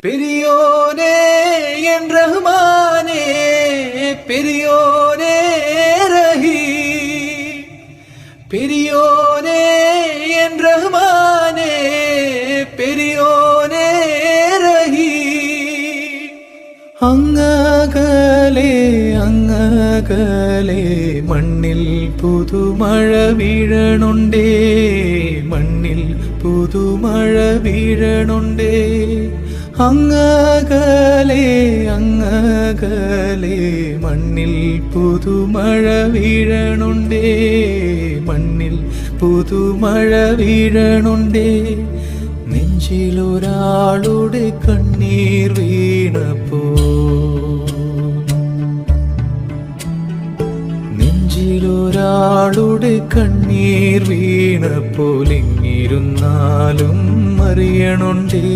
பெரியோனே என் ரஹ்மானே, பெரியோனே ரஹீம், பெரியோனே என் ரஹ்மானே, பெரியோனே ரஹீம். അങ്ങകലെ അങ്ങകലെ മണ്ണിൽ പുതുമഴ വീഴണുണ്ടേ, മണ്ണിൽ പുതുമഴ വീഴണുണ്ടേ. അങ്ങകലെ അങ്ങകലെ മണ്ണിൽ പുതുമഴ വീഴണുണ്ടേ, മണ്ണിൽ പുതുമഴ വീഴണുണ്ടേ. നെഞ്ചിലൊരാളുടെ കണ്ണീർ വീണപ്പോ, നെഞ്ചിലൊരാളുടെ കണ്ണീർ വീണപ്പോൾ എങ്ങിരുന്നാലും അറിയണുണ്ടേ.